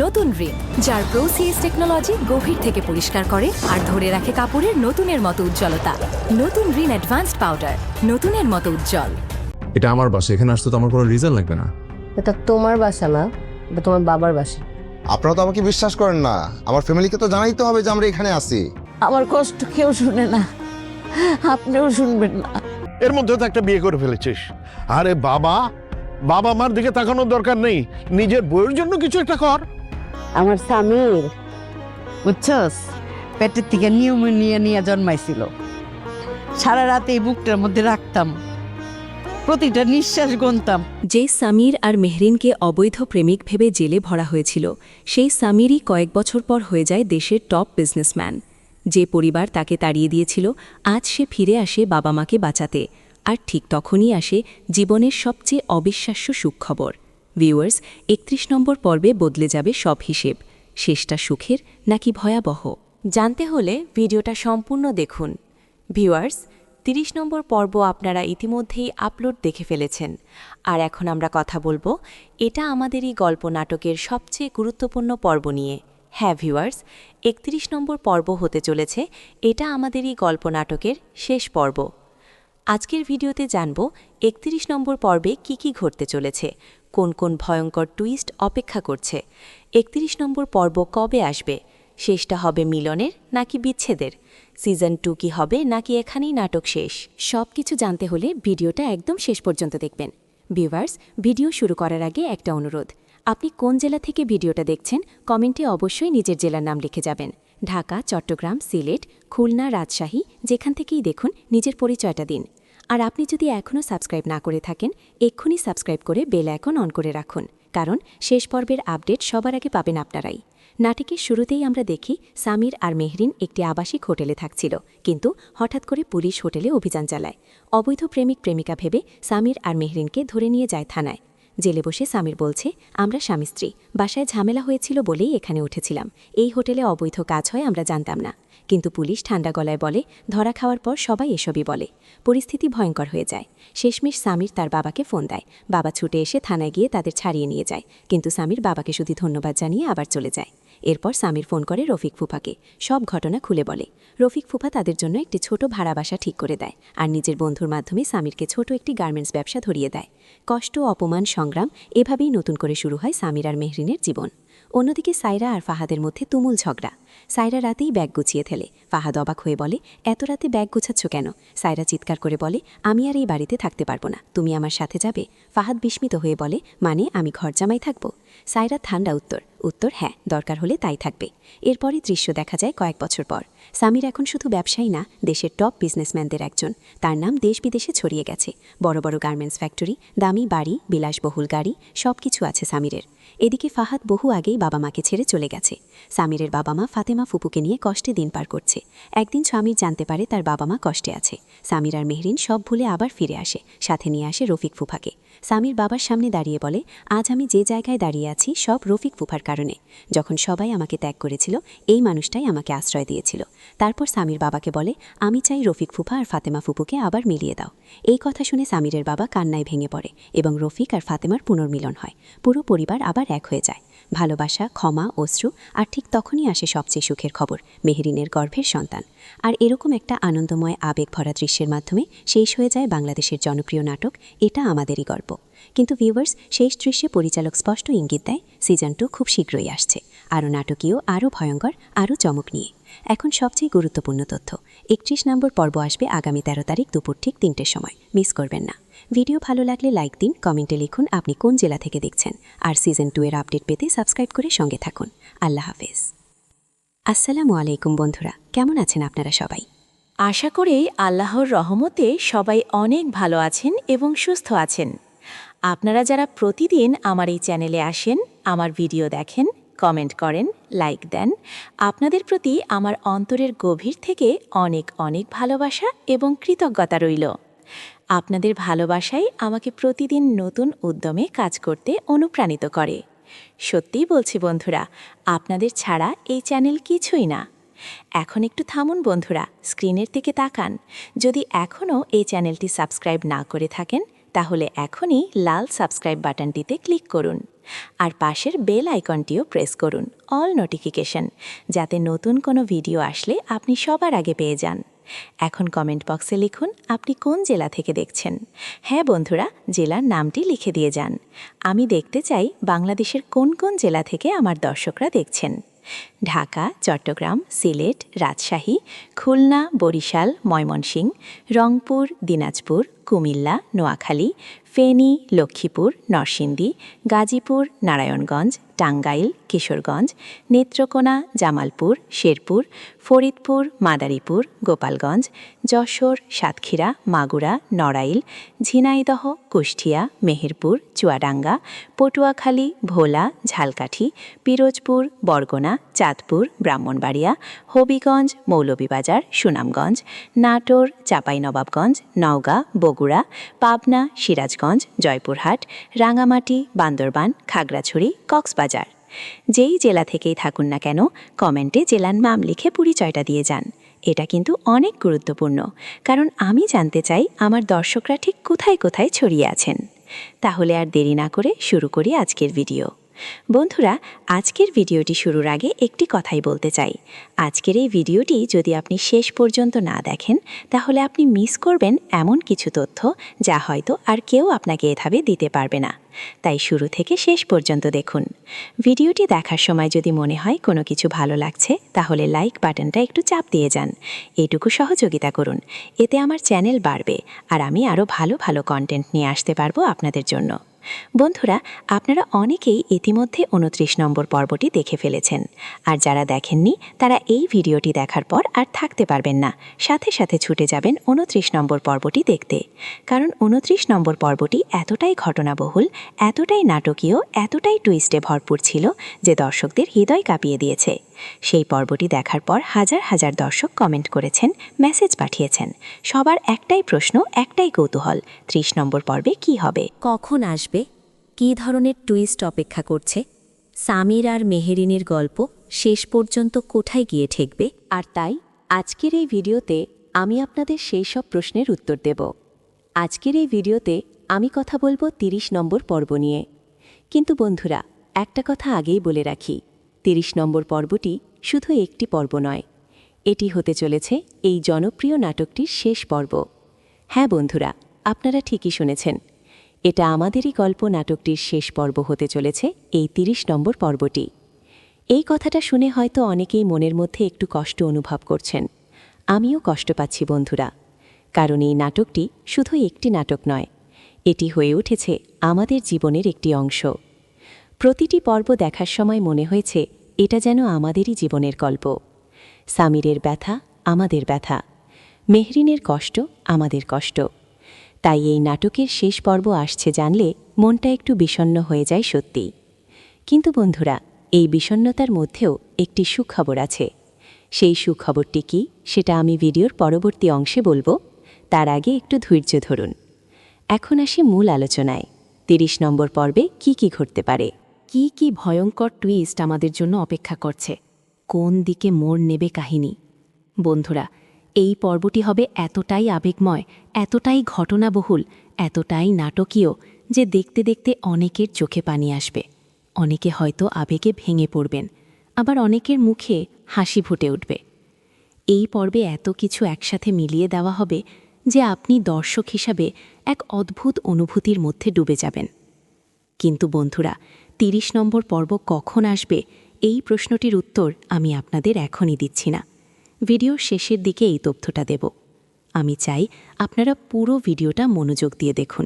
নতুন রিন, যার প্রোসিএস টেকনোলজি গভীর থেকে পরিষ্কার করে আর ধরে রাখে কাপড়ের নতুনের মতো উজ্জ্বলতা। নতুন রিন অ্যাডভান্সড পাউডার, নতুনের মতো উজ্জ্বল। এটা আমার বাসা, এখানে আসতে তো আমার কোনো রিজন লাগবে না। এটা তোমার বাসা না, এটা তোমার বাবার বাসা। আপনারা তো আমাকে বিশ্বাস করেন না, আমার ফ্যামিলিকে তো জানাইতে হবে যে আমরা এখানে আছি। আমার কষ্ট কেউ শুনে না, আপনিও শুনবেন না। এর মধ্যে তো একটা বিয়ে করে ফেলেছিস। আরে বাবা মার দিকে তাকানোর দরকার নেই, নিজের বউয়ের জন্য কিছু একটা কর। আমার স্বামীর বুঝছস, পেটের থেকে নিউমোনিয়া নিয়ে জন্মাইছিল। সারা রাত এই বুকটার মধ্যে রাখতাম, প্রতিটা নিঃশ্বাস গুনতাম। যে সামির আর মেহরিনকে অবৈধ প্রেমিক ভেবে জেলে ভরা হয়েছিল, সেই সামিরই কয়েক বছর পর হয়ে যায় দেশের টপ বিজনেসম্যান। যে পরিবার তাকে তাড়িয়ে দিয়েছিল, আজ সে ফিরে আসে বাবা মাকে বাঁচাতে। আর ঠিক তখনই আসে জীবনের সবচেয়ে অবিশ্বাস্য সুখবর। ভিউয়ার্স, ৩১ নম্বর পর্বে বদলে যাবে সব হিসেব। শেষটা সুখের নাকি ভয়াবহ জানতে হলে ভিডিওটা সম্পূর্ণ দেখুন। ভিউয়ার্স, ৩০ নম্বর পর্ব আপনারা ইতিমধ্যেই আপলোড দেখে ফেলেছেন। আর এখন আমরা কথা বলবো এটা আমাদেরই গল্প নাটকের সবচেয়ে গুরুত্বপূর্ণ পর্ব নিয়ে। হ্যাঁ ভিউয়ার্স, ৩১ নম্বর পর্ব হতে চলেছে এটা আমাদেরই গল্প নাটকের শেষ পর্ব। আজকের ভিডিওতে জানব ৩১ নম্বর পর্বে কি ঘটতে চলেছে, কোন কোন ভয়ঙ্কর টুইস্ট অপেক্ষা করছে, ৩১ নম্বর পর্ব কবে আসবে, শেষটা হবে মিলনের নাকি বিচ্ছেদের, সিজন 2 কি হবে নাকি এখানেই নাটক শেষ। সব কিছু জানতে হলে ভিডিওটা একদম শেষ পর্যন্ত দেখবেন। ভিউয়ার্স, ভিডিও শুরু করার আগে একটা অনুরোধ, আপনি কোন জেলা থেকে ভিডিওটা দেখছেন কমেন্টে অবশ্যই নিজের জেলার নাম লিখে যাবেন। ঢাকা, চট্টগ্রাম, সিলেট, খুলনা, রাজশাহী, যেখান থেকেই দেখুন নিজের পরিচয়টা দিন। আর আপনি যদি এখনও সাবস্ক্রাইব না করে থাকেন, এক্ষুনি সাবস্ক্রাইব করে বেল আইকন অন করে রাখুন, কারণ শেষ পর্বের আপডেট সবার আগে পাবেন আপনারাই। নাটকের শুরুতেই আমরা দেখি সামির আর মেহরিন একটি আবাসিক হোটেলে থাকছিল, কিন্তু হঠাৎ করে পুলিশ হোটেলে অভিযান চালায়। অবৈধ প্রেমিক প্রেমিকা ভেবে সামির আর মেহরিনকে ধরে নিয়ে যায় থানায়। জেলে বসে সামির বলছে, আমরা স্বামী স্ত্রী, বাসায় ঝামেলা হয়েছিল বলেই এখানে উঠেছিলাম, এই হোটেলে অবৈধ কাজ হয় আমরা জানতাম না। কিন্তু পুলিশ ঠান্ডা গলায় বলে, ধরা খাওয়ার পর সবাই এসবই বলে। পরিস্থিতি ভয়ঙ্কর হয়ে যায়। শেষমেশ সামির তার বাবাকে ফোন দেয়। বাবা ছুটে এসে থানায় গিয়ে তাদের ছাড়িয়ে নিয়ে যায়, কিন্তু সামির বাবাকে শুধু ধন্যবাদ জানিয়ে আবার চলে যায়। এরপর সামির ফোন করে রফিক ফুফাকে, সব ঘটনা খুলে বলে। রফিক ফুফা তাদের জন্য একটি ছোট ভাড়া বাসা ঠিক করে দেয়, আর নিজের বন্ধুর মাধ্যমে সামিরকে ছোট একটি গার্মেন্টস ব্যবসা ধরিয়ে দেয়। কষ্ট, অপমান, সংগ্রাম, এভাবেই নতুন করে শুরু হয় সামির আর মেহরিনের জীবন। অন্যদিকে সাইরা আর ফাহাদের মধ্যে তুমুল ঝগড়া। সাইরা রাতেই ব্যাগ গুছিয়ে ফেলে। ফাহাদ অবাক হয়ে বলে, এত রাতে ব্যাগ গুছাচ্ছ কেন? সাইরা চিৎকার করে বলে, আমি আর এই বাড়িতে থাকতে পারবো না, তুমি আমার সাথে যাবে? ফাহাদ বিস্মিত হয়ে বলে, মানে আমি ঘর জামাই থাকবো? সাইরা ঠান্ডা উত্তর হ্যাঁ, দরকার হলে তাই থাকবে। এরপরই দৃশ্য দেখা যায় কয়েক বছর পর। সামির এখন শুধু ব্যবসায়ী না, দেশের টপ বিজনেসম্যানদের একজন। তার নাম দেশ বিদেশে ছড়িয়ে গেছে। বড় বড় গার্মেন্টস ফ্যাক্টরি, দামি বাড়ি, বিলাসবহুল গাড়ি, সব কিছু আছে সামিরের। এদিকে ফাহাদ বহু আগেই বাবা মাকে ছেড়ে চলে গেছে। সামিরের বাবা মা ফাতেমা ফুপুকে নিয়ে কষ্টে দিন পার করছে। একদিন সামির জানতে পারে তার বাবা মা কষ্টে আছে। সামির আর মেহরিন সব ভুলে আবার ফিরে আসে, সাথে নিয়ে আসে রফিক ফুফাকে। সামির বাবার সামনে দাঁড়িয়ে বলে, আজ আমি যে জায়গায় দাঁড়িয়ে আছি সব রফিক ফুফার কারণে। যখন সবাই আমাকে ত্যাগ করেছিল, এই মানুষটাই আমাকে আশ্রয় দিয়েছিল। তারপর সামির বাবাকে বলে, আমি চাই রফিক ফুফা আর ফাতেমা ফুপুকে আবার মিলিয়ে দাও। এই কথা শুনে সামিরের বাবা কান্নায় ভেঙে পড়ে এবং রফিক আর ফাতেমার পুনর্মিলন হয়। পুরো পরিবার আবার এক হয়ে যায়। ভালোবাসা, ক্ষমা, অশ্রু, আর ঠিক তখনই আসে সবচেয়ে সুখের খবর, মেহরিনের গর্ভের সন্তান। আর এরকম একটা আনন্দময় আবেগ ভরা দৃশ্যের মাধ্যমে শেষ হয়ে যায় বাংলাদেশের জনপ্রিয় নাটক এটা আমাদেরই গল্প। কিন্তু ভিউয়ার্স, শেষ দৃশ্যে পরিচালক স্পষ্ট ইঙ্গিত দেয় সিজন 2 খুব শীঘ্রই আসছে, আরও নাটকীয়, আরও ভয়ঙ্কর, আরও চমক নিয়ে। এখন সবচেয়ে গুরুত্বপূর্ণ তথ্য, ৩১ নম্বর পর্ব আসবে আগামী 13 তারিখ দুপুর ঠিক 3টের সময়, মিস করবেন না। ভিডিও ভালো লাগলে লাইক দিন, কমেন্টে লিখুন আপনি কোন জেলা থেকে দেখছেন, আর সিজন 2 এর আপডেট পেতে সাবস্ক্রাইব করে সঙ্গে থাকুন। আল্লাহ হাফেজ। আসসালামু আলাইকুম বন্ধুরা, কেমন আছেন আপনারা সবাই? আশা করি আল্লাহর রহমতে সবাই অনেক ভালো আছেন এবং সুস্থ আছেন। আপনারা যারা প্রতিদিন আমার এই চ্যানেলে আসেন, আমার ভিডিও দেখেন, কমেন্ট করেন, লাইক দেন, আপনাদের প্রতি আমার অন্তরের গভীর থেকে অনেক অনেক ভালোবাসা এবং কৃতজ্ঞতা রইল। আপনাদের ভালোবাসাই আমাকে প্রতিদিন নতুন উদ্যমে কাজ করতে অনুপ্রাণিত করে। সত্যিই বলছি বন্ধুরা, আপনাদের ছাড়া এই চ্যানেল কিছুই না। এখন একটু থামুন বন্ধুরা, স্ক্রিনের দিকে তাকান। যদি এখনও এই চ্যানেলটি সাবস্ক্রাইব না করে থাকেন, তাহলে এখনই লাল সাবস্ক্রাইব বাটনটিতে ক্লিক করুন। আর পাশের বেল আইকনটিও প্রেস করুন অল নোটিফিকেশন, যাতে নতুন কোনো ভিডিও আসলে আপনি সবার আগে পেয়ে যান। এখন কমেন্ট বক্সে লিখুন আপনি কোন জেলা থেকে দেখছেন। হ্যাঁ বন্ধুরা, জেলার নামটি লিখে দিয়ে যান। আমি দেখতে চাই বাংলাদেশের কোন কোন জেলা থেকে আমার দর্শকরা দেখছেন। ঢাকা, চট্টগ্রাম, সিলেট, রাজশাহী, খুলনা, বরিশাল, ময়মনসিংহ, রংপুর, দিনাজপুর, কুমিল্লা, নোয়াখালী, ফেনী, লক্ষ্মীপুর, নরসিংদী, গাজীপুর, নারায়ণগঞ্জ, টাঙ্গাইল, কিশোরগঞ্জ, নেত্রকোনা, জামালপুর, শেরপুর, ফরিদপুর, মাদারীপুর, গোপালগঞ্জ, যশোর, সাতক্ষীরা, মাগুরা, নড়াইল, ঝিনাইদহ, কুষ্টিয়া, মেহেরপুর, চুয়াডাঙ্গা, পটুয়াখালী, ভোলা, ঝালকাঠি, পিরোজপুর, বরগুনা, চাঁদপুর, ব্রাহ্মণবাড়িয়া, হবিগঞ্জ, মৌলভীবাজার, সুনামগঞ্জ, নাটোর, চাঁপাইনবাবগঞ্জ, নওগাঁ, বগুড়া, পাবনা, সিরাজগঞ্জ, জয়পুরহাট, রাঙামাটি, বান্দরবান, খাগড়াছড়ি, কক্সবাজার। যেই জেলা থেকেই থাকুন না কেন, কমেন্টে জেলার নাম লিখে পরিচয়টা দিয়ে যান। এটা কিন্তু অনেক গুরুত্বপূর্ণ, কারণ আমি জানতে চাই আমার দর্শকরা ঠিক কোথায় কোথায় ছড়িয়ে আছেন। তাহলে আর দেরি না করে শুরু করি আজকের ভিডিও। বন্ধুরা, আজকের ভিডিওটি শুরুর আগে একটি কথাই বলতে চাই। আজকের এই ভিডিওটি যদি আপনি শেষ পর্যন্ত না দেখেন, তাহলে আপনি মিস করবেন এমন কিছু তথ্য যা হয়তো আর কেউ আপনাকে এভাবে দিতে পারবে না। তাই শুরু থেকে শেষ পর্যন্ত দেখুন। ভিডিওটি দেখার সময় যদি মনে হয় কোনো কিছু ভালো লাগছে, তাহলে লাইক বাটনটা একটু চাপ দিয়ে যান। এইটুকু সহযোগিতা করুন, এতে আমার চ্যানেল বাড়বে আর আমি আরও ভালো ভালো কন্টেন্ট নিয়ে আসতে পারবো আপনাদের জন্য। বন্ধুরা, আপনারা অনেকেই ইতিমধ্যে 29 নম্বর পর্বটি দেখে ফেলেছেন, আর যারা দেখেননি তারা এই ভিডিওটি দেখার পর আর থাকতে পারবেন না, সাথে সাথে ছুটে যাবেন 29 নম্বর পর্বটি দেখতে। কারণ 29 নম্বর পর্বটি এতটাই ঘটনাবহুল, এতটাই নাটকীয়, এতটাই টুইস্টে ভরপুর ছিল যে দর্শকদের হৃদয় কাঁপিয়ে দিয়েছে। সেই পর্বটি দেখার পর হাজার হাজার দর্শক কমেন্ট করেছেন, মেসেজ পাঠিয়েছেন। সবার একটাই প্রশ্ন, একটাই কৌতূহল, 30 নম্বর পর্বে কি হবে, কখন আসবে, কী ধরনের টুইস্ট অপেক্ষা করছে, সামির আর মেহেরিনের গল্প শেষ পর্যন্ত কোথায় গিয়ে ঠেকবে। আর তাই আজকের এই ভিডিওতে আমি আপনাদের সেই সব প্রশ্নের উত্তর দেব। আজকের এই ভিডিওতে আমি কথা বলবো 30 নম্বর পর্ব নিয়ে। কিন্তু বন্ধুরা, একটা কথা আগেই বলে রাখি, 30 নম্বর পর্বটি শুধু একটি পর্ব নয়, এটি হতে চলেছে এই জনপ্রিয় নাটকটির শেষ পর্ব। হ্যাঁ বন্ধুরা, আপনারা ঠিকই শুনেছেন, এটা আমাদেরই গল্প নাটকটির শেষ পর্ব হতে চলেছে এই 30 নম্বর পর্বটি। এই কথাটা শুনে হয়তো অনেকেই মনের মধ্যে একটু কষ্ট অনুভব করছেন। আমিও কষ্ট পাচ্ছি বন্ধুরা, কারণ এই নাটকটি শুধু একটি নাটক নয়, এটি হয়ে উঠেছে আমাদের জীবনের একটি অংশ। প্রতিটি পর্ব দেখার সময় মনে হয়েছে এটা যেন আমাদেরই জীবনের গল্প। সামিরের ব্যথা আমাদের ব্যথা, মেহরিনের কষ্ট আমাদের কষ্ট। তাই এই নাটকের শেষ পর্ব আসছে জানলে মনটা একটু বিষণ্ণ হয়ে যায় সত্যি। কিন্তু বন্ধুরা, এই বিষণ্ণতার মধ্যেও একটি সুখবর আছে। সেই সুখবরটি কি, সেটা আমি ভিডিওর পরবর্তী অংশে বলবো। তার আগে একটু ধৈর্য ধরুন। এখন আসি মূল আলোচনায়। 30 নম্বর পর্বে কি কি ঘটতে পারে, কি কি ভয়ঙ্কর টুইস্ট আমাদের জন্য অপেক্ষা করছে, কোন দিকে মোড় নেবে কাহিনী। বন্ধুরা, এই পর্বটি হবে এতটাই আবেগময়, এতটাই ঘটনাবহুল, এতটাই নাটকীয় যে দেখতে দেখতে অনেকের চোখে পানি আসবে। অনেকে হয়তো আবেগে ভেঙে পড়বেন, আবার অনেকের মুখে হাসি ফুটে উঠবে। এই পর্বে এত কিছু একসাথে মিলিয়ে দেওয়া হবে যে আপনি দর্শক হিসাবে এক অদ্ভুত অনুভূতির মধ্যে ডুবে যাবেন। কিন্তু বন্ধুরা, 30 নম্বর পর্ব কখন আসবে, এই প্রশ্নটির উত্তর আমি আপনাদের এখনই দিচ্ছি না। ভিডিওর শেষের দিকে এই তথ্যটা দেব। আমি চাই আপনারা পুরো ভিডিওটা মনোযোগ দিয়ে দেখুন,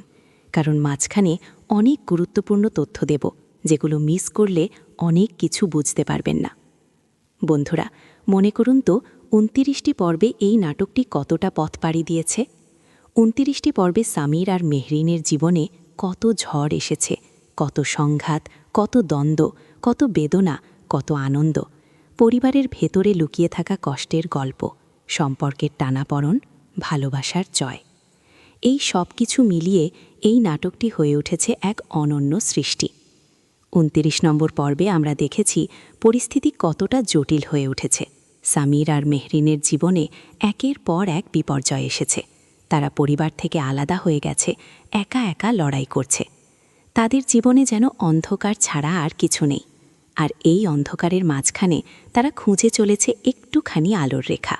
কারণ মাঝখানে অনেক গুরুত্বপূর্ণ তথ্য দেব, যেগুলো মিস করলে অনেক কিছু বুঝতে পারবেন না। বন্ধুরা, মনে করুন তো 29টি পর্বে এই নাটকটি কতটা পথ পাড়ি দিয়েছে। 29টি পর্বে সামির আর মেহরিনের জীবনে কত ঝড় এসেছে, কত সংঘাত, কত দ্বন্দ্ব, কত বেদনা, কত আনন্দ, পরিবারের ভেতরে লুকিয়ে থাকা কষ্টের গল্প, সম্পর্কের টানাপড়ন, ভালোবাসার জয়। এই সব কিছু মিলিয়ে এই নাটকটি হয়ে উঠেছে এক অনন্য সৃষ্টি। 29 নম্বর পর্বে আমরা দেখেছি পরিস্থিতি কতটা জটিল হয়ে উঠেছে। সামির আর মেহরিনের জীবনে একের পর এক বিপর্যয় এসেছে। তারা পরিবার থেকে আলাদা হয়ে গেছে, একা একা লড়াই করছে। তাদের জীবনে যেন অন্ধকার ছাড়া আর কিছু নেই, আর এই অন্ধকারের মাঝখানে তারা খুঁজে চলেছে একটুখানি আলোর রেখা।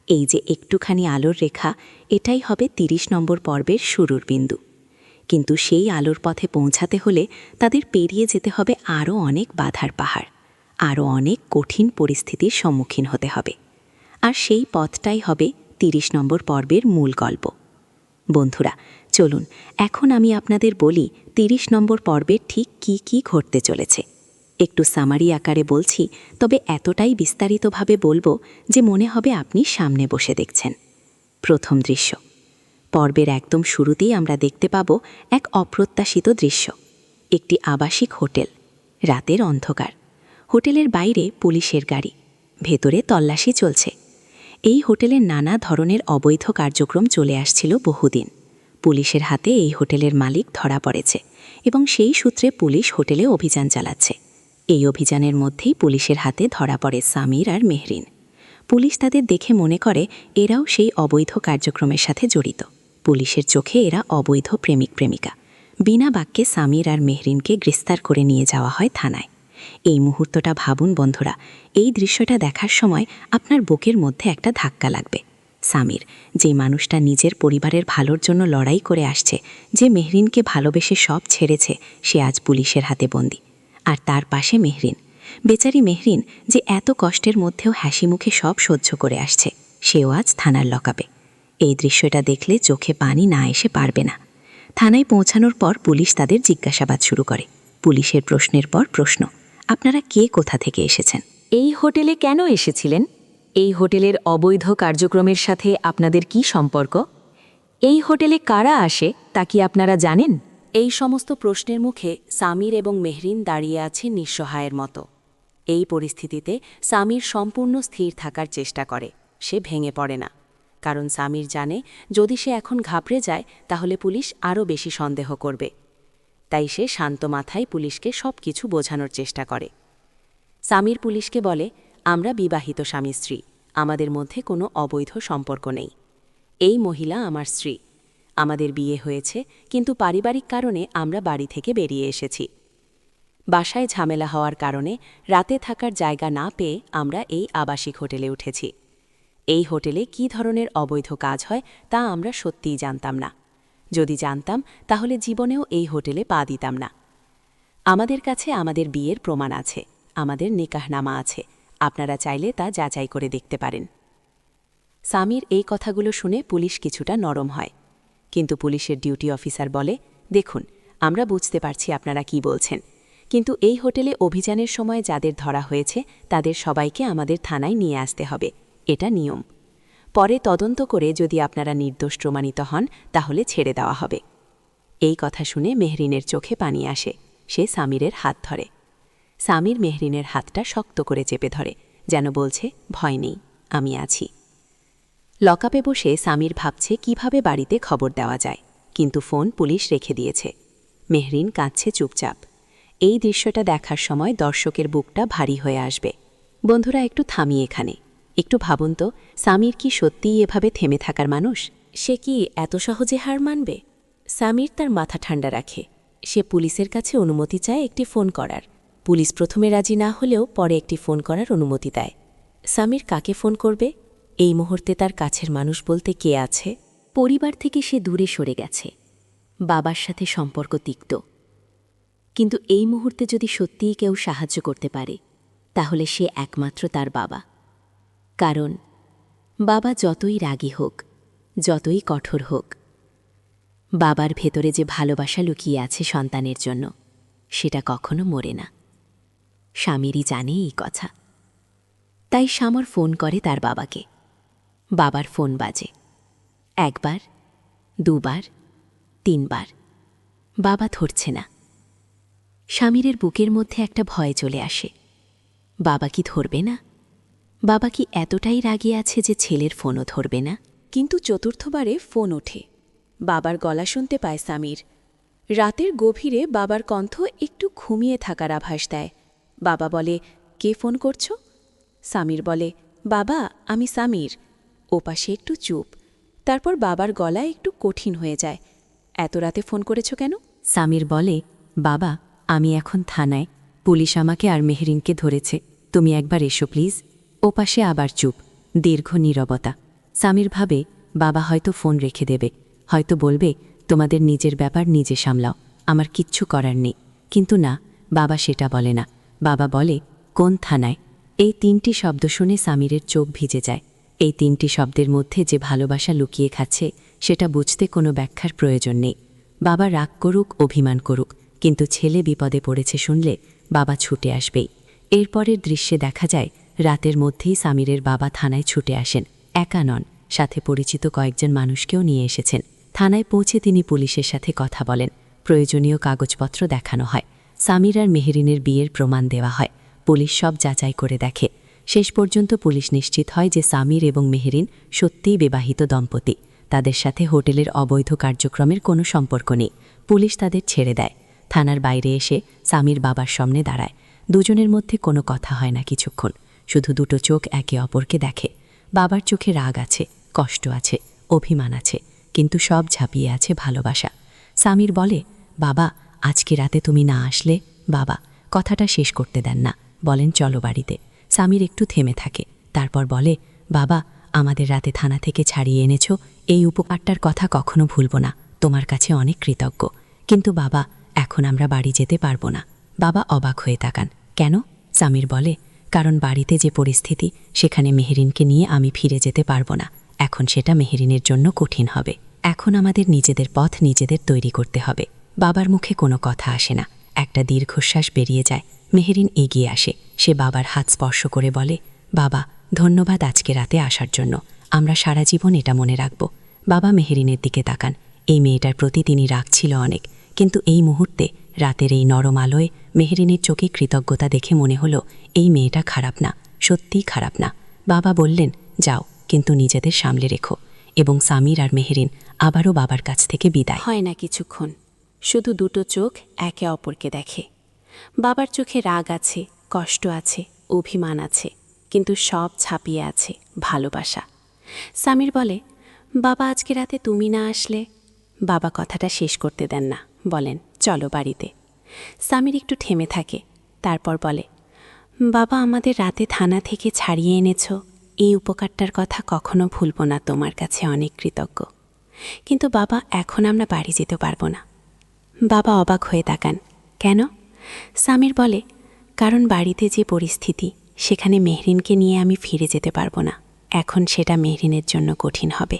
এই যে একটুখানি আলোর রেখা, এটাই হবে ৩০ নম্বর পর্বের শুরুর বিন্দু। কিন্তু সেই আলোর পথে পৌঁছাতে হলে তাদের পেরিয়ে যেতে হবে আরও অনেক বাধার পাহাড়, আরও অনেক কঠিন পরিস্থিতির সম্মুখীন হতে হবে। আর সেই পথটাই হবে ৩০ নম্বর পর্বের মূল গল্প। বন্ধুরা, চলুন এখন আমি আপনাদের বলি ৩০ নম্বর পর্বে ঠিক কি কি ঘটতে চলেছে। একটু সামারি আকারে বলছি, তবে এতটাই বিস্তারিতভাবে বলবো যে মনে হবে আপনি সামনে বসে দেখছেন। প্রথম দৃশ্য, পর্বের একদম শুরুতেই আমরা দেখতে পাব এক অপ্রত্যাশিত দৃশ্য। একটি আবাসিক হোটেল, রাতের অন্ধকার। হোটেলের বাইরে পুলিশের গাড়ি, ভেতরে তল্লাশি চলছে। এই হোটেলের নানা ধরনের অবৈধ কার্যক্রম চলে আসছিল বহুদিন। পুলিশের হাতে এই হোটেলের মালিক ধরা পড়েছে এবং সেই সূত্রে পুলিশ হোটেলে অভিযান চালাচ্ছে। এই অভিযানের মধ্যেই পুলিশের হাতে ধরা পড়ে সামির আর মেহরিন। পুলিশ তাদের দেখে মনে করে এরাও সেই অবৈধ কার্যক্রমের সাথে জড়িত। পুলিশের চোখে এরা অবৈধ প্রেমিক প্রেমিকা। বিনা বাক্যে সামির আর মেহরিনকে গ্রেফতার করে নিয়ে যাওয়া হয় থানায়। এই মুহূর্তটা ভাবুন বন্ধুরা, এই দৃশ্যটা দেখার সময় আপনার বুকের মধ্যে একটা ধাক্কা লাগবে। সামির, যে মানুষটা নিজের পরিবারের ভালোর জন্য লড়াই করে আসছে, যে মেহরিনকে ভালোবেসে সব ছেড়েছে, সে আজ পুলিশের হাতে বন্দী। আর তার পাশে মেহরিন, বেচারি মেহরিন, যে এত কষ্টের মধ্যেও হাসি মুখে সব সহ্য করে আসছে, সেও আজ থানার লকআপে। এই দৃশ্যটা দেখলে চোখে পানি না এসে পারবে না। থানায় পৌঁছানোর পর পুলিশ তাদের জিজ্ঞাসাবাদ শুরু করে। পুলিশের প্রশ্নের পর প্রশ্ন। আপনারা কে কোথা থেকে এসেছেন? এই হোটেলে কেন এসেছিলেন? এই হোটেলের অবৈধ কার্যক্রমের সাথে আপনাদের কি সম্পর্ক? এই হোটেলে কারা আসে তা কি আপনারা জানেন? এই সমস্ত প্রশ্নের মুখে সামির এবং মেহরিন দাঁড়িয়ে আছে নিঃসহায়ের মতো। এই পরিস্থিতিতে সামির সম্পূর্ণ স্থির থাকার চেষ্টা করে। সে ভেঙে পড়ে না, কারণ সামির জানে যদি সে এখন ঘাবড়ে যায় তাহলে পুলিশ আরও বেশি সন্দেহ করবে। তাই সে শান্ত মাথায় পুলিশকে সব কিছু বোঝানোর চেষ্টা করে। সামির পুলিশকে বলে, আমরা বিবাহিত স্বামী স্ত্রী, আমাদের মধ্যে কোনো অবৈধ সম্পর্ক নেই। এই মহিলা আমার স্ত্রী, আমাদের বিয়ে হয়েছে, কিন্তু পারিবারিক কারণে আমরা বাড়ি থেকে বেরিয়ে এসেছি। বাসায় ঝামেলা হওয়ার কারণে রাতে থাকার জায়গা না পেয়ে আমরা এই আবাসিক হোটেলে উঠেছি। এই হোটেলে কী ধরনের অবৈধ কাজ হয় তা আমরা সত্যিই জানতাম না। যদি জানতাম তাহলে জীবনেও এই হোটেলে পা দিতাম না। আমাদের কাছে আমাদের বিয়ের প্রমাণ আছে, আমাদের নিকাহনামা আছে, আপনারা চাইলে তা যাচাই করে দেখতে পারেন। সামির এই কথাগুলো শুনে পুলিশ কিছুটা নরম হয়, কিন্তু পুলিশের ডিউটি অফিসার বলে, দেখুন, আমরা বুঝতে পারছি আপনারা কি বলছেন, কিন্তু এই হোটেলে অভিযানের সময় যাদের ধরা হয়েছে তাদের সবাইকে আমাদের থানায় নিয়ে আসতে হবে, এটা নিয়ম। পরে তদন্ত করে যদি আপনারা নির্দোষ প্রমাণিত হন তাহলে ছেড়ে দেওয়া হবে। এই কথা শুনে মেহরিনের চোখে পানি আসে। সে সামিরের হাত ধরে। সামির মেহরিনের হাতটা শক্ত করে চেপে ধরে, যেন বলছে, ভয় নেই, আমি আছি। লকআপে বসে সামির ভাবছে কিভাবে বাড়িতে খবর দেওয়া যায়, কিন্তু ফোন পুলিশ রেখে দিয়েছে। মেহরিন কাঁদছে চুপচাপ। এই দৃশ্যটা দেখার সময় দর্শকের বুকটা ভারী হয়ে আসবে। বন্ধুরা, একটু থামিয়ে এখানে, একটু ভাবুন তো, সামির কি সত্যিই এভাবে থেমে থাকার মানুষ? সে কি এত সহজে হার মানবে? সামির তার মাথা ঠান্ডা রাখে। সে পুলিশের কাছে অনুমতি চায় একটি ফোন করার। পুলিশ প্রথমে রাজি না হলেও পরে একটি ফোন করার অনুমতি দেয়। সামির কাকে ফোন করবে? এই মুহূর্তে তার কাছের মানুষ বলতে কে আছে? পরিবার থেকে সে দূরে সরে গেছে, বাবার সাথে সম্পর্ক তিক্ত। কিন্তু এই মুহূর্তে যদি সত্যিই কেউ সাহায্য করতে পারে তাহলে সে একমাত্র তার বাবা। কারণ বাবা যতই রাগী হোক, যতই কঠোর হোক, বাবার ভেতরে যে ভালোবাসা লুকিয়ে আছে সন্তানের জন্য, সেটা কখনো মরে না। স্বামীরই জানে এই কথা। তাই শামর ফোন করে তার বাবাকে। বাবার ফোন বাজে। একবার, দুবার, তিনবার। বাবা ধরছে না। স্বামীরের বুকের মধ্যে একটা ভয় চলে আসে। বাবা কি ধরবে না? বাবা কি এতটাই রাগিয়ে আছে যে ছেলের ফোনও ধরবে না? কিন্তু চতুর্থবারে ফোন ওঠে। বাবার গলা শুনতে পায় সামির। রাতের গভীরে বাবার কণ্ঠ একটু ঘুমিয়ে থাকার আভাস দেয়। বাবা বলে, কে ফোন করছো? সামির বলে, বাবা, আমি সামির। ওপাশে একটু চুপ। তারপর বাবার গলা একটু কঠিন হয়ে যায়। এত রাতে ফোন করেছ কেন? সামির বলে, বাবা আমি এখন থানায়, পুলিশ আমাকে আর মেহরিনকে ধরেছে, তুমি একবার এসো প্লিজ। ওপাশে আবার চুপ, দীর্ঘ নীরবতা। সামির ভাবে বাবা হয়তো ফোন রেখে দেবে, হয়তো বলবে তোমাদের নিজের ব্যাপার নিজে সামলাও, আমার কিচ্ছু করার নেই। কিন্তু না, বাবা সেটা বলে না। বাবা বলে কোন থানায়। এই 3টি শব্দ শুনে সামিরের চোখ ভিজে যায়। এই 3টি শব্দের মধ্যে যে ভালোবাসা লুকিয়ে খাচ্ছে সেটা বুঝতে কোনো ব্যাখ্যার প্রয়োজন নেই। বাবা রাগ করুক, অভিমান করুক, কিন্তু ছেলে বিপদে পড়েছে শুনলে বাবা ছুটে আসবেই। এরপরের দৃশ্যে দেখা যায় রাতের মধ্যেই সামিরের বাবা থানায় ছুটে আসেন। একা নন, সাথে পরিচিত কয়েকজন মানুষকেও নিয়ে এসেছেন। থানায় পৌঁছে তিনি পুলিশের সাথে কথা বলেন, প্রয়োজনীয় কাগজপত্র দেখানো হয়, সামির আর মেহরিনের বিয়ের প্রমাণ দেওয়া হয়। পুলিশ সব যাচাই করে দেখে। শেষ পর্যন্ত পুলিশ নিশ্চিত হয় যে সামির এবং মেহরিন সত্যিই বিবাহিত দম্পতি। তাদের সাথে হোটেলের অবৈধ কার্যক্রমের কোনো সম্পর্ক নেই। পুলিশ তাদের ছেড়ে দেয়। থানার বাইরে এসে সামির বাবার সামনে দাঁড়ায়। দুজনের মধ্যে কোনো কথা হয় না কিছুক্ষণ, শুধু দুটো চোখ একে অপরকে দেখে। বাবার চোখে রাগ আছে, কষ্ট আছে, অভিমান আছে, কিন্তু সব ঝাঁপিয়ে আছে ভালোবাসা। সামির বলে, বাবা আজকে রাতে তুমি না আসলে। বাবা কথাটা শেষ করতে দেন না, বলেন চলো বাড়িতে। সামির একটু থেমে থাকে, তারপর বলে, বাবা আমাদের রাতে থানা থেকে ছাড়িয়ে এনেছো, এই উপকারটার কথা কখনো ভুলব না, তোমার কাছে অনেক কৃতজ্ঞ। কিন্তু বাবা এখন আমরা বাড়ি যেতে পারবো না। বাবা অবাক হয়ে তাকান। কেন? সামির বলে, কারণ বাড়িতে যে পরিস্থিতি, সেখানে মেহরিনকে নিয়ে আমি ফিরে যেতে পারবো না। এখন সেটা মেহরিনের জন্য কঠিন হবে। এখন আমাদের নিজেদের পথ নিজেদের তৈরি করতে হবে। বাবার মুখে কোনো কথা আসে না, একটা দীর্ঘশ্বাস বেরিয়ে যায়। মেহরিন এগিয়ে আসে, সে বাবার হাত স্পর্শ করে বলে, বাবা ধন্যবাদ আজকে রাতে আসার জন্য, আমরা সারা জীবন এটা মনে রাখব। বাবা মেহরিনের দিকে তাকান। এই মেয়েটার প্রতি তিনি রাখছিল অনেক, কিন্তু এই মুহূর্তে রাতের এই নরম আলোয় মেহরিনের চোখে কৃতজ্ঞতা দেখে মনে হলো এই মেয়েটা খারাপ না, সত্যিই খারাপ না। বাবা বললেন, যাও, কিন্তু নিজেদের সামলে রেখো। এবং সামির আর মেহরিন আবারও বাবার কাছ থেকে বিদায় হয় না কিছুক্ষণ, শুধু দুটো চোখ একে অপরকে দেখে। বাবার চোখে রাগ আছে, কষ্ট আছে, অভিমান আছে, কিন্তু সব ছাপিয়ে আছে ভালোবাসা। সামির বলে, বাবা আজকে রাতে তুমি না আসলে। বাবা কথাটা শেষ করতে দেন না, বলেন চলো বাড়িতে। সামির একটু থেমে থাকে, তারপর বলে, বাবা আমাদের রাতে থানা থেকে ছাড়িয়ে এনেছো, এই উপকারটার কথা কখনো ভুলব না, তোমার কাছে অনেক কৃতজ্ঞ। কিন্তু বাবা এখন আমরা বাড়ি যেতে পারবো না। বাবা অবাক হয়ে তাকান। কেন? সামির বলে, কারণ বাড়িতে যে পরিস্থিতি, সেখানে মেহরিনকে নিয়ে আমি ফিরে যেতে পারবো না। এখন সেটা মেহরিনের জন্য কঠিন হবে।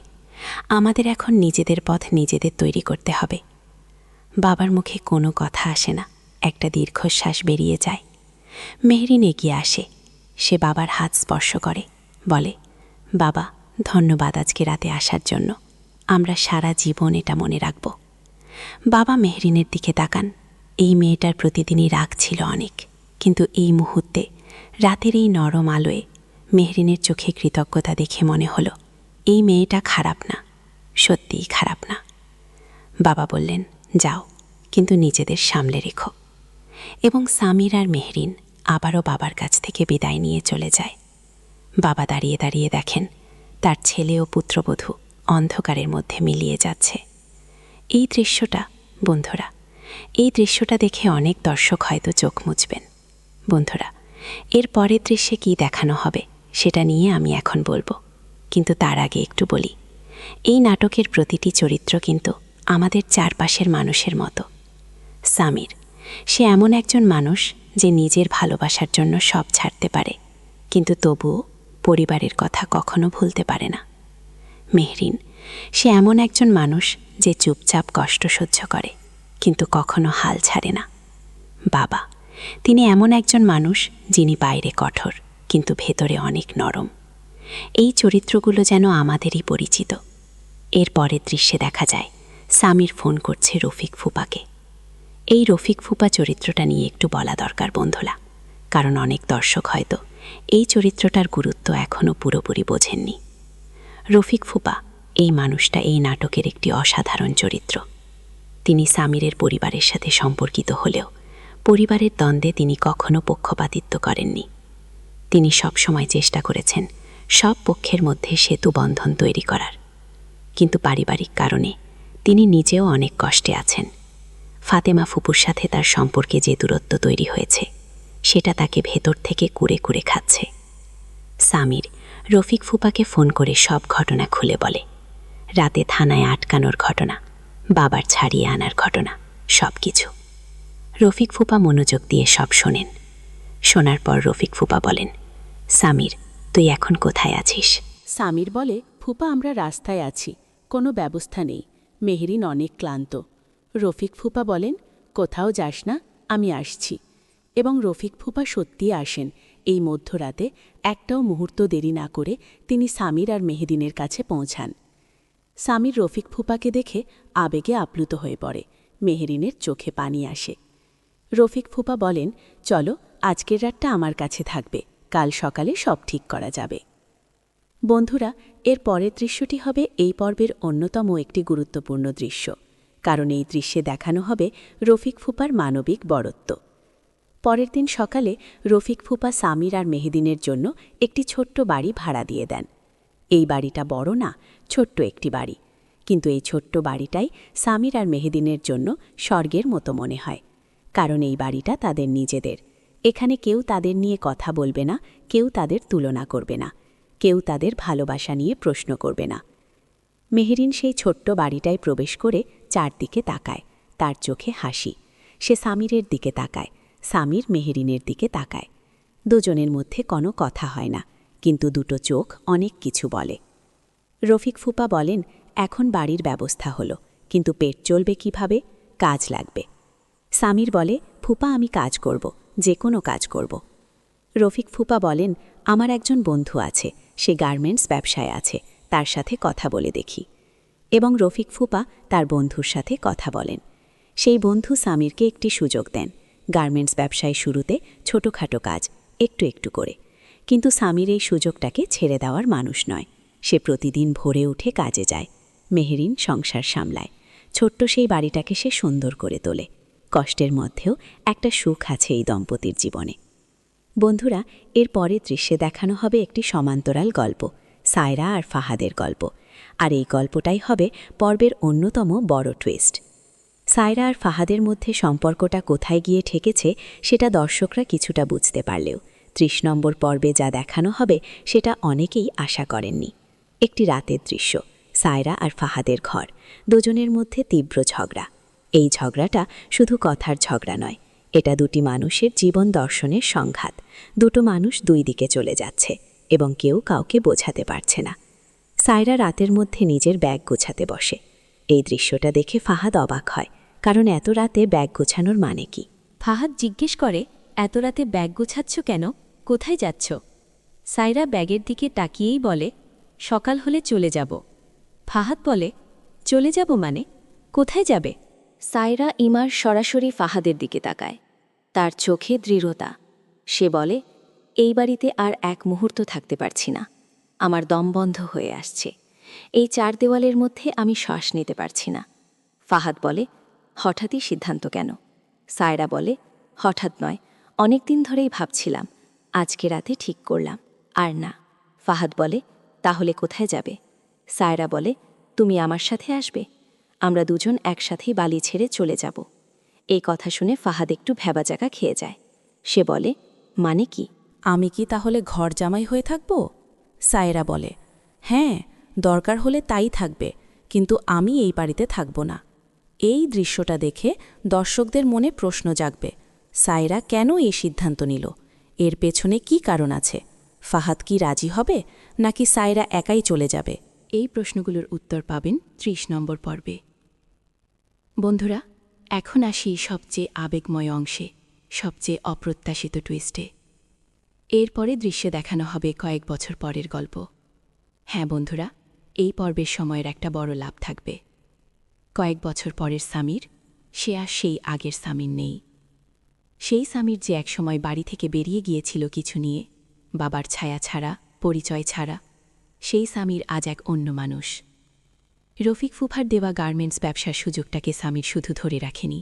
আমাদের এখন নিজেদের পথ নিজেদের তৈরি করতে হবে। বাবার মুখে কোনো কথা আসে না, একটা দীর্ঘশ্বাস বেরিয়ে যায়। মেহরিন এগিয়ে আসে, সে বাবার হাত স্পর্শ করে, বলে, বাবা ধন্যবাদ আজকে রাতে আসার জন্য, আমরা সারা জীবন এটা মনে রাখব। বাবা মেহরিনের দিকে তাকান। এই মেয়েটার প্রতিদিনই রাগ ছিল অনেক, কিন্তু এই মুহূর্তে রাতের এই নরম আলোয় মেহরিনের চোখে কৃতজ্ঞতা দেখে মনে হলো এই মেয়েটা খারাপ না, সত্যিই খারাপ না। বাবা বললেন, যাও, কিন্তু নিজেদের সামলে রেখো। এবং সামির আর মেহরিন আবারও বাবার কাছ থেকে বিদায় নিয়ে চলে যায়। বাবা দাঁড়িয়ে দাঁড়িয়ে দেখেন তার ছেলে ও পুত্রবধূ অন্ধকারের মধ্যে মিলিয়ে যাচ্ছে। এই দৃশ্যটা, বন্ধুরা, এই দৃশ্যটা দেখে অনেক দর্শক হয়তো চোখ মুছবেন। বন্ধুরা, এর পরের দৃশ্যে কী দেখানো হবে সেটা নিয়ে আমি এখন বলবো, কিন্তু তার আগে একটু বলি, এই নাটকের প্রতিটি চরিত্র কিন্তু আমাদের চারপাশের মানুষের মতো। সামির, সে এমন একজন মানুষ যে নিজের ভালোবাসার জন্য সব ছাড়তে পারে, কিন্তু তবুও পরিবারের কথা কখনো ভুলতে পারে না। মেহরিন, সে এমন একজন মানুষ যে চুপচাপ কষ্ট সহ্য করে, কিন্তু কখনো হাল ছাড়ে না। বাবা, তিনি এমন একজন মানুষ যিনি বাইরে কঠোর, কিন্তু ভেতরে অনেক নরম। এই চরিত্রগুলো যেন আমাদেরই পরিচিত। এর পরের দৃশ্যে দেখা যায় সামির ফোন করছে রফিক ফুপাকে। এই রফিক ফুপা চরিত্রটা নিয়ে একটু বলা দরকার বন্ধুরা, কারণ অনেক দর্শক হয়তো এই চরিত্রটার গুরুত্ব এখনও পুরোপুরি বোঝেননি। রফিক ফুপা, এই মানুষটা এই নাটকের একটি অসাধারণ চরিত্র। তিনি সামিরের পরিবারের সাথে সম্পর্কিত হলেও পরিবারের দ্বন্দ্বে তিনি কখনো পক্ষপাতিত্ব করেননি। তিনি সবসময় চেষ্টা করেছেন সব পক্ষের মধ্যে সেতু বন্ধন তৈরি করার, কিন্তু পারিবারিক কারণে তিনি নিজেও অনেক কষ্টে আছেন। ফাতেমা ফুপুর সাথে তার সম্পর্কে যে দূরত্ব তৈরি হয়েছে সেটা তাকে ভেতর থেকে কুরে কুরে খাচ্ছে। সামির রফিক ফুপাকে ফোন করে সব ঘটনা খুলে বলে। রাতে থানায় আটকানোর ঘটনা, বাবার ছাড়িয়ে আনার ঘটনা, সব কিছু। রফিক ফুপা মনোযোগ দিয়ে সব শোনেন। শোনার পর রফিক ফুপা বলেন, সামির, তুই এখন কোথায় আছিস? সামির বলে, ফুপা আমরা রাস্তায় আছি, কোনো ব্যবস্থা নেই, মেহেরিন অনেক ক্লান্ত। রফিক ফুপা বলেন, কোথাও যাস না, আমি আসছি। এবং রফিক ফুপা সত্যিই আসেন। এই মধ্যরাতে একটাও মুহূর্ত দেরি না করে তিনি সামির আর মেহেদিনের কাছে পৌঁছান। সামির রফিক ফুপাকে দেখে আবেগে আপ্লুত হয়ে পড়ে। মেহেরিনের চোখে পানি আসে। রফিক ফুপা বলেন, চলো আজকের রাতটা আমার কাছে থাকবে, কাল সকালে সব ঠিক করা যাবে। বন্ধুরা, এর পরের দৃশ্যটি হবে এই পর্বের অন্যতম একটি গুরুত্বপূর্ণ দৃশ্য, কারণ এই দৃশ্যে দেখানো হবে রফিক ফুপার মানবিক বড়ত্ব। পরের দিন সকালে রফিক ফুপা সামির আর মেহেদিনের জন্য একটি ছোট্ট বাড়ি ভাড়া দিয়ে দেন। এই বাড়িটা বড় না, ছোট্ট একটি বাড়ি, কিন্তু এই ছোট্ট বাড়িটাই সামির আর মেহেদিনের জন্য স্বর্গের মতো মনে হয়, কারণ এই বাড়িটা তাদের নিজেদের। এখানে কেউ তাদের নিয়ে কথা বলবে না, কেউ তাদের তুলনা করবে না, কেউ তাদের ভালোবাসা নিয়ে প্রশ্ন করবে না। মেহেরিন সেই ছোট্ট বাড়িটায় প্রবেশ করে চারদিকে তাকায়, তার চোখে হাসি। সে সামিরের দিকে তাকায়, সামির মেহেরিনের দিকে তাকায়। দুজনের মধ্যে কোনো কথা হয় না, কিন্তু দুটো চোখ অনেক কিছু বলে। রফিক ফুপা বলেন, এখন বাড়ির ব্যবস্থা হলো, কিন্তু পেট চলবে কিভাবে? কাজ লাগবে। সামির বলে, ফুপা আমি কাজ করব, যে কোনো কাজ করব। রফিক ফুপা বলেন, আমার একজন বন্ধু আছে, সে গার্মেন্টস ব্যবসায় আছে, তার সাথে কথা বলে দেখি। এবং রফিক ফুপা তার বন্ধুর সাথে কথা বলেন। সেই বন্ধু সামিরকে একটি সুযোগ দেন, গার্মেন্টস ব্যবসায় শুরুতে ছোটোখাটো কাজ, একটু একটু করে। কিন্তু সামির এই সুযোগটাকে ছেড়ে দেওয়ার মানুষ নয়। সে প্রতিদিন ভোরে উঠে কাজে যায়, মেহেরিন সংসার সামলায়। ছোট্ট সেই বাড়িটাকে সে সুন্দর করে তোলে। কষ্টের মধ্যেও একটা সুখ আছে এই দম্পতির জীবনে। বন্ধুরা, এর পরের দৃশ্যে দেখানো হবে একটি সমান্তরাল গল্প, সায়রা আর ফাহাদের গল্প। আর এই গল্পটাই হবে পর্বের অন্যতম বড় টুইস্ট। সায়রা আর ফাহাদের মধ্যে সম্পর্কটা কোথায় গিয়ে ঠেকেছে সেটা দর্শকরা কিছুটা বুঝতে পারলেও ৩০ নম্বর পর্বে যা দেখানো হবে সেটা অনেকেই আশা করেননি। একটি রাতের দৃশ্য, সায়রা আর ফাহাদের ঘর, দুজনের মধ্যে তীব্র ঝগড়া। এই ঝগড়াটা শুধু কথার ঝগড়া নয়, এটা দুটি মানুষের জীবন দর্শনের সংঘাত। দুটো মানুষ দুই দিকে চলে যাচ্ছে এবং কেউ কাউকে বোঝাতে পারছে না। সায়রা রাতের মধ্যে নিজের ব্যাগ গোছাতে বসে। এই দৃশ্যটা দেখে ফাহাদ অবাক হয়, কারণ এত রাতে ব্যাগ গোছানোর মানে কি? ফাহাদ জিজ্ঞেস করে, এত রাতে ব্যাগ গোছাচ্ছ কেন, কোথায় যাচ্ছ? সায়রা ব্যাগের দিকে তাকিয়েই বলে, সকাল হলে চলে যাব। ফাহাদ বলে, চলে যাব মানে, কোথায় যাবে? সায়রা ইমার সরাসরি ফাহাদের দিকে তাকায়, তার চোখে দৃঢ়তা। সে বলে, এই বাড়িতে আর এক মুহূর্ত থাকতে পারছি না, আমার দম বন্ধ হয়ে আসছে। এই চার দেওয়ালের মধ্যে আমি শ্বাস নিতে পারছি না। ফাহাদ বলে, হঠাৎই সিদ্ধান্ত কেন? সায়রা বলে, হঠাৎ নয়, অনেক দিন ধরেই ভাবছিলাম, আজকে রাতে ঠিক করলাম। আর না। ফাহাদ বলে, তাহলে কোথায় যাবে? সায়রা বলে, তুমি আমার সাথে আসবে, আমরা দুজন একসাথেই বালি ছেড়ে চলে যাব। এই কথা শুনে ফাহাদ একটু ভ্যাবাচাকা খেয়ে যায়। সে বলে, মানে কি? আমি কি তাহলে ঘর জামাই হয়ে থাকব? সায়রা বলে, হ্যাঁ, দরকার হলে তাই থাকবে, কিন্তু আমি এই বাড়িতে থাকব না। এই দৃশ্যটা দেখে দর্শকদের মনে প্রশ্ন জাগবে, সায়রা কেন এই সিদ্ধান্ত নিল? এর পেছনে কি কারণ আছে? ফাহাদ কি রাজি হবে, নাকি সায়রা একাই চলে যাবে? এই প্রশ্নগুলোর উত্তর পাবেন ৩০ নম্বর পর্বে। বন্ধুরা, এখন আসি সবচেয়ে আবেগময় অংশে, সবচেয়ে অপ্রত্যাশিত টুইস্টে। এরপরে দৃশ্যে দেখানো হবে কয়েক বছর পরের গল্প। হ্যাঁ বন্ধুরা, এই পর্বের সময়ের একটা বড় লাভ থাকবে। কয়েক বছর পরের সামির, সে আর সেই আগের সামির নেই। সেই সামির যে একসময় বাড়ি থেকে বেরিয়ে গিয়েছিল কিছু নিয়ে, বাবার ছায়া ছাড়া, পরিচয় ছাড়া, সেই সামির আজ এক অন্য মানুষ। রফিক ফুফার দেওয়া গার্মেন্টস ব্যবসার সুযোগটাকে সামির শুধু ধরে রাখেনি,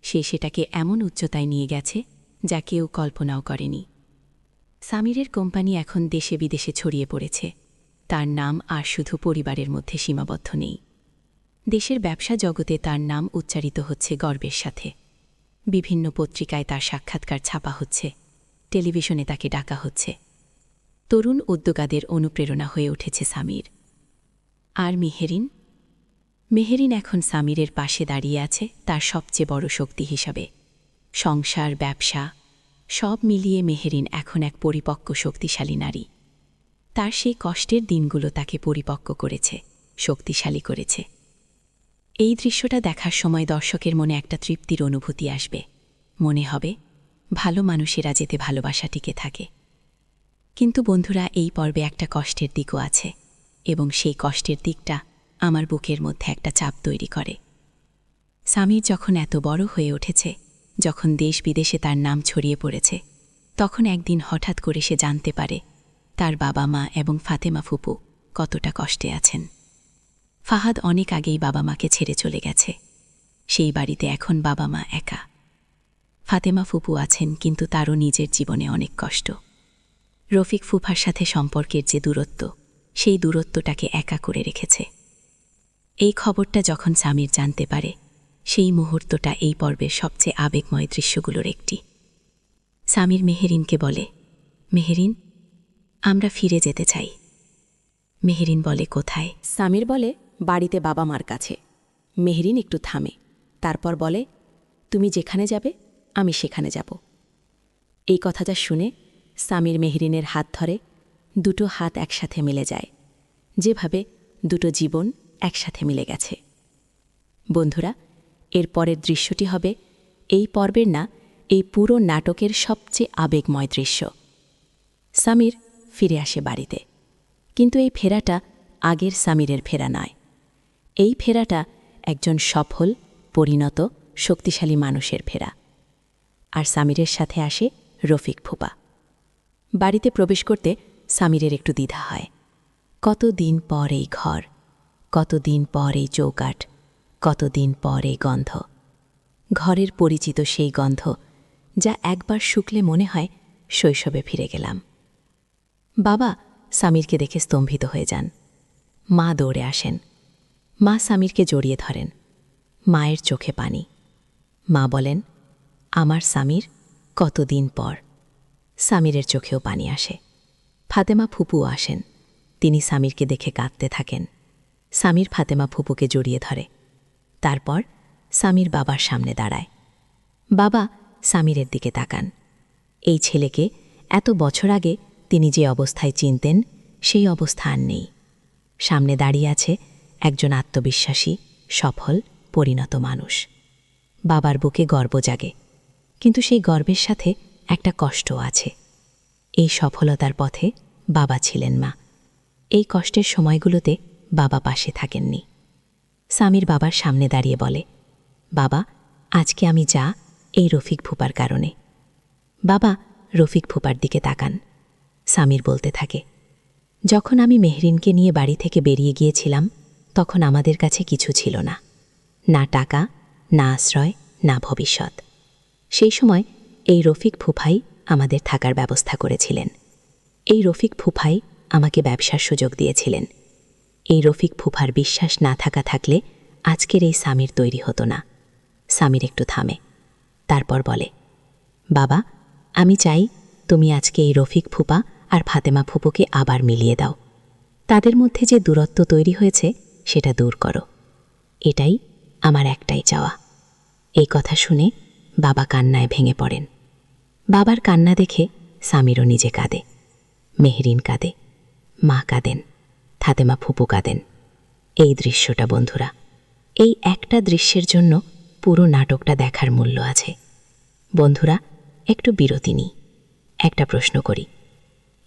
সে সেটাকে এমন উচ্চতায় নিয়ে গেছে যা কেউ কল্পনাও করেনি। সামিরের কোম্পানি এখন দেশে বিদেশে ছড়িয়ে পড়েছে। তার নাম আর শুধু পরিবারের মধ্যে সীমাবদ্ধ নেই। দেশের ব্যবসা জগতে তার নাম উচ্চারিত হচ্ছে গর্বের সাথে। বিভিন্ন পত্রিকায় তার সাক্ষাৎকার ছাপা হচ্ছে, টেলিভিশনে তাকে ডাকা হচ্ছে। তরুণ উদ্যোগাদের অনুপ্রেরণা হয়ে উঠেছে সামির। আর মেহেরিন? মেহেরিন এখন সামিরের পাশে দাঁড়িয়ে আছে তার সবচেয়ে বড় শক্তি হিসাবে। সংসার, ব্যবসা সব মিলিয়ে মেহেরিন এখন এক পরিপক্ক শক্তিশালী নারী। তার সেই কষ্টের দিনগুলো তাকে পরিপক্ক করেছে, শক্তিশালী করেছে। এই দৃশ্যটা দেখার সময় দর্শকের মনে একটা তৃপ্তির অনুভূতি আসবে। মনে হবে ভালো মানুষেরা যেতে ভালোবাসা টিকে থাকে। কিন্তু বন্ধুরা, এই পর্বে একটা কষ্টের দিকও আছে, এবং সেই কষ্টের দিকটা আমার বুকের মধ্যে একটা চাপ তৈরি করে। সামির যখন এত বড় হয়ে উঠেছে, যখন দেশ বিদেশে তার নাম ছড়িয়ে পড়েছে, তখন একদিন হঠাৎ করে সে জানতে পারে তার বাবা মা এবং ফাতেমা ফুপু কতটা কষ্টে আছেন। ফাহাদ অনেক আগেই বাবা মাকে ছেড়ে চলে গেছে। সেই বাড়িতে এখন বাবা মা একা। ফাতেমা ফুপু আছেন, কিন্তু তারও নিজের জীবনে অনেক কষ্ট। রফিক ফুফার সাথে সম্পর্কের যে দূরত্ব, সেই দূরত্বটাকে একা করে রেখেছে। এই খবরটা যখন সামির জানতে পারে, সেই মুহূর্তটা এই পর্বের সবচেয়ে আবেগময় দৃশ্যগুলোর একটি। সামির মেহেরিনকে বলে, মেহেরিন, আমরা ফিরে যেতে চাই। মেহেরিন বলে, কোথায়? সামির বলে, বাড়িতে বাবা মার কাছে। মেহরিন একটু থামে, তারপর বলে, তুমি যেখানে যাবে আমি সেখানে যাব। এই কথাটা শুনে সামির মেহরিনের হাত ধরে, দুটো হাত একসাথে মিলে যায়, যেভাবে দুটো জীবন একসাথে মিলে গেছে। বন্ধুরা, এর পরের দৃশ্যটি হবে এই পর্বের না, এই পুরো নাটকের সবচেয়ে আবেগময় দৃশ্য। সামির ফিরে আসে বাড়িতে, কিন্তু এই ফেরাটা আগের সামিরের ফেরা নয়। এই ফেরাটা একজন সফল, পরিণত, শক্তিশালী মানুষের ফেরা। আর সামিরের সাথে আসে রফিক ফুপা। বাড়িতে প্রবেশ করতে সামিরের একটু দ্বিধা হয়। কতদিন পর এই ঘর, কতদিন পর এই চৌকাঠ, কতদিন পর এই গন্ধ। ঘরের পরিচিত সেই গন্ধ, যা একবার শুকলে মনে হয় শৈশবে ফিরে গেলাম। বাবা সামিরকে দেখে স্তম্ভিত হয়ে যান। মা দৌড়ে আসেন। মা সামিরকে জড়িয়ে ধরেন। মায়ের চোখে পানি। মা বলেন, আমার সামির, কতদিন পর। সামিরের চোখেও পানি আসে। ফাতেমা ফুপুও আসেন। তিনি সামিরকে দেখে কাঁদতে থাকেন। সামির ফাতেমা ফুপুকে জড়িয়ে ধরে। তারপর সামির বাবার সামনে দাঁড়ায়। বাবা সামিরের দিকে তাকান। এই ছেলেকে এত বছর আগে তিনি যে অবস্থায় চিনতেন, সেই অবস্থা আর নেই। সামনে দাঁড়িয়ে আছে একজন আত্মবিশ্বাসী, সফল, পরিণত মানুষ। বাবার বুকে গর্ব জাগে, কিন্তু সেই গর্বের সাথে একটা কষ্টও আছে। এই সফলতার পথে বাবা ছিলেন মা। এই কষ্টের সময়গুলোতে বাবা পাশে থাকেননি। সামির বাবার সামনে দাঁড়িয়ে বলে, বাবা, আজকে আমি যা, এই রফিক ফুপার কারণে। বাবা রফিক ফুপার দিকে তাকান। সামির বলতে থাকে, যখন আমি মেহরিনকে নিয়ে বাড়ি থেকে বেরিয়ে গিয়েছিলাম, তখন আমাদের কাছে কিছু ছিল না, না টাকা, না আশ্রয়, না ভবিষ্যৎ। সেই সময় এই রফিক ফুফাই আমাদের থাকার ব্যবস্থা করেছিলেন। এই রফিক ফুফাই আমাকে ব্যবসার সুযোগ দিয়েছিলেন। এই রফিক ফুফার বিশ্বাস না থাকলে আজকের এই সামির তৈরি হতো না। সামির একটু থামে, তারপর বলে, বাবা, আমি চাই তুমি আজকে এই রফিক ফুপা আর ফাতেমা ফুপুকে আবার মিলিয়ে দাও। তাদের মধ্যে যে দূরত্ব তৈরি হয়েছে, সেটা দূর করো। এটাই আমার একটাই চাওয়া। এই কথা শুনে বাবা কান্নায় ভেঙে পড়েন। বাবার কান্না দেখে সামিরও নিজে কাঁদে। মেহরিন কাঁদে, মা কাঁদেন, ফাতেমা ফুপু কাঁদেন। এই দৃশ্যটা বন্ধুরা, এই একটা দৃশ্যের জন্য পুরো নাটকটা দেখার মূল্য আছে। বন্ধুরা, একটু বিরতি নিই, একটা প্রশ্ন করি।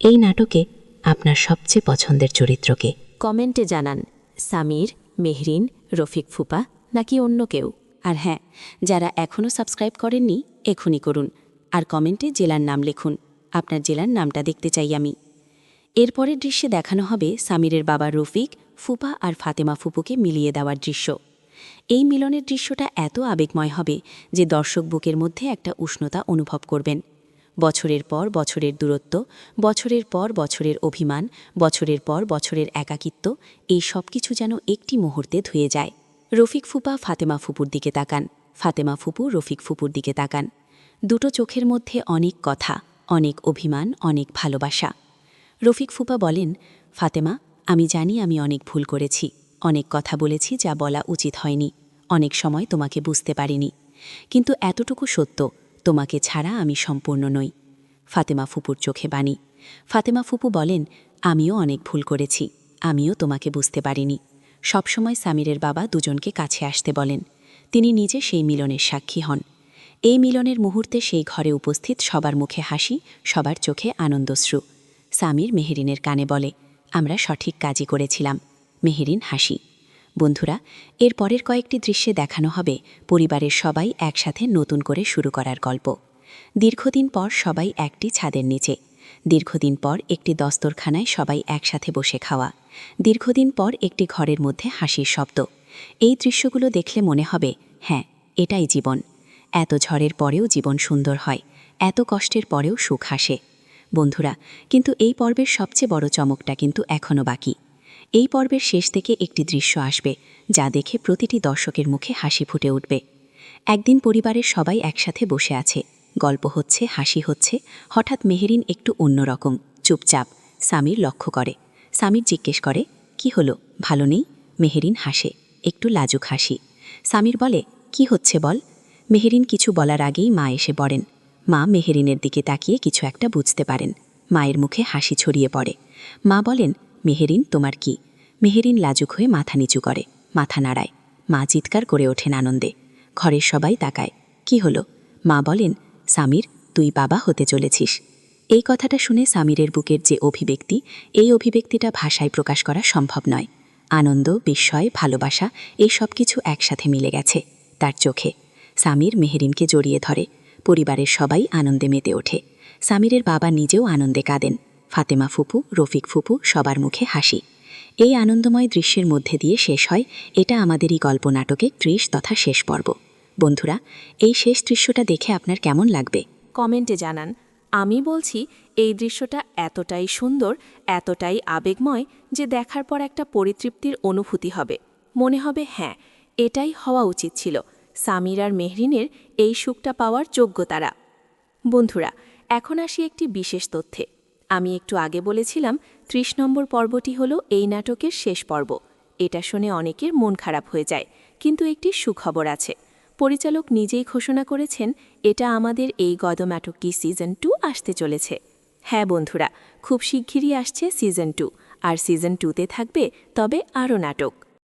এই নাটকে আপনার সবচেয়ে পছন্দের চরিত্রকে? কমেন্টে জানান, সামির, মেহরিন, রফিক ফুপা নাকি অন্য কেউ। আর হ্যাঁ, যারা এখনও সাবস্ক্রাইব করেননি, এখনই করুন। আর কমেন্টে জেলার নাম লিখুন, আপনার জেলার নামটা দেখতে চাই আমি। এরপরের দৃশ্যে দেখানো হবে সামিরের বাবা রফিক ফুপা আর ফাতেমা ফুপুকে মিলিয়ে দেওয়ার দৃশ্য। এই মিলনের দৃশ্যটা এত আবেগময় হবে যে দর্শক বুকের মধ্যে একটা উষ্ণতা অনুভব করবেন। বছরের পর বছরের দূরত্ব, বছরের পর বছরের অভিমান, বছরের পর বছরের একাকিত্ব, এই সব কিছু যেন একটি মুহূর্তে ধুয়ে যায়। রফিক ফুপা ফাতেমা ফুপুর দিকে তাকান, ফাতেমা ফুপু রফিক ফুপুর দিকে তাকান। দুটো চোখের মধ্যে অনেক কথা, অনেক অভিমান, অনেক ভালোবাসা। রফিক ফুপা বলেন, ফাতেমা, আমি জানি আমি অনেক ভুল করেছি, অনেক কথা বলেছি যা বলা উচিত হয়নি, অনেক সময় তোমাকে বুঝতে পারিনি, কিন্তু এতটুকু সত্য, তোমাকে ছাড়া আমি সম্পূর্ণ নই। ফাতেমা ফুপুর চোখে বাণী। ফাতেমা ফুপু বলেন, আমিও অনেক ভুল করেছি, আমিও তোমাকে বুঝতে পারিনি। সবসময় সামিরের বাবা দুজনকে কাছে আসতে বলেন, তিনি নিজে সেই মিলনের সাক্ষী হন। এই মিলনের মুহূর্তে সেই ঘরে উপস্থিত সবার মুখে হাসি, সবার চোখে আনন্দশ্রু। সামির মেহেরিনের কানে বলে, আমরা সঠিক কাজই করেছিলাম। মেহেরিন হাসি। বন্ধুরা, এর পরের কয়েকটি দৃশ্যে দেখানো হবে পরিবারের সবাই একসাথে নতুন করে শুরু করার গল্প। দীর্ঘদিন পর সবাই একটি ছাদের নিচে, দীর্ঘদিন পর একটি দস্তরখানায় সবাই একসাথে বসে খাওয়া, দীর্ঘদিন পর একটি ঘরের মধ্যে হাসির শব্দ। এই দৃশ্যগুলো দেখলে মনে হবে, হ্যাঁ, এটাই জীবন। এত ঝড়ের পরেও জীবন সুন্দর হয়, এত কষ্টের পরেও সুখ হাসে। বন্ধুরা, কিন্তু এই পর্বের সবচেয়ে বড় চমকটা কিন্তু এখনও বাকি। এই পর্বের শেষ থেকে একটি দৃশ্য আসবে যা দেখে প্রতিটি দর্শকের মুখে হাসি ফুটে উঠবে। একদিন পরিবারের সবাই একসাথে বসে আছে, গল্প হচ্ছে, হাসি হচ্ছে। হঠাৎ মেহেরিন একটু অন্যরকম, চুপচাপ। সামির লক্ষ্য করে। সামির জিজ্ঞেস করে, কি হলো, ভালো নেই? মেহেরিন হাসে, একটু লাজুক হাসি। সামির বলে, কি হচ্ছে বল? মেহেরিন কিছু বলার আগেই মা এসে পড়েন। মা মেহেরিনের দিকে তাকিয়ে কিছু একটা বুঝতে পারেন। মায়ের মুখে হাসি ছড়িয়ে পড়ে। মা বলেন, মেহেরিন, তোমার কি? মেহেরিন লাজুক হয়ে মাথা নিচু করে, মাথা নাড়ায়। মা চিৎকার করে ওঠেন আনন্দে। ঘরের সবাই তাকায়। কি হলো? মা বলেন, সামির, তুই বাবা হতে চলেছিস। এই কথাটা শুনে সামিরের বুকের যে অভিব্যক্তি, এই অভিব্যক্তিটা ভাষায় প্রকাশ করা সম্ভব নয়। আনন্দ, বিস্ময়, ভালোবাসা, এই সব কিছু একসাথে মিলে গেছে তার চোখে। সামির মেহেরিনকে জড়িয়ে ধরে। পরিবারের সবাই আনন্দে মেতে ওঠে। সামিরের বাবা নিজেও আনন্দে কাঁদেন। ফাতেমা ফুপু, রফিক ফুপু, সবার মুখে হাসি। এই আনন্দময় দৃশ্যের মধ্যে দিয়ে শেষ হয় এটা আমাদেরই গল্প নাটকের 30 তথা শেষ পর্ব। বন্ধুরা, এই শেষ দৃশ্যটা দেখে আপনার কেমন লাগবে? কমেন্টে জানান। আমি বলছি, এই দৃশ্যটা এতটাই সুন্দর, এতটাই আবেগময় যে দেখার পর একটা পরিতৃপ্তির অনুভূতি হবে। মনে হবে, হ্যাঁ, এটাই হওয়া উচিত ছিল। সামির আর মেহরিনের এই সুখটা পাওয়ার যোগ্য তারা। বন্ধুরা, এখন আসি একটি বিশেষ তথ্যে। আমি একটু আগে বলেছিলাম 30 নম্বর পর্বটি হলো এই নাটকের শেষ পর্ব। এটা শুনে অনেকের মন খারাপ হয়ে যায়, কিন্তু একটি সুখবর আছে। পরিচালক নিজেই ঘোষণা করেছেন এটা আমাদের এই গদ্যনাটকটি সিজন 2 আসতে চলেছে। হ্যাঁ বন্ধুরা, খুব শিগগিরই আসছে সিজন 2, আর সিজন 2তে থাকবে তবে আরও নাটক।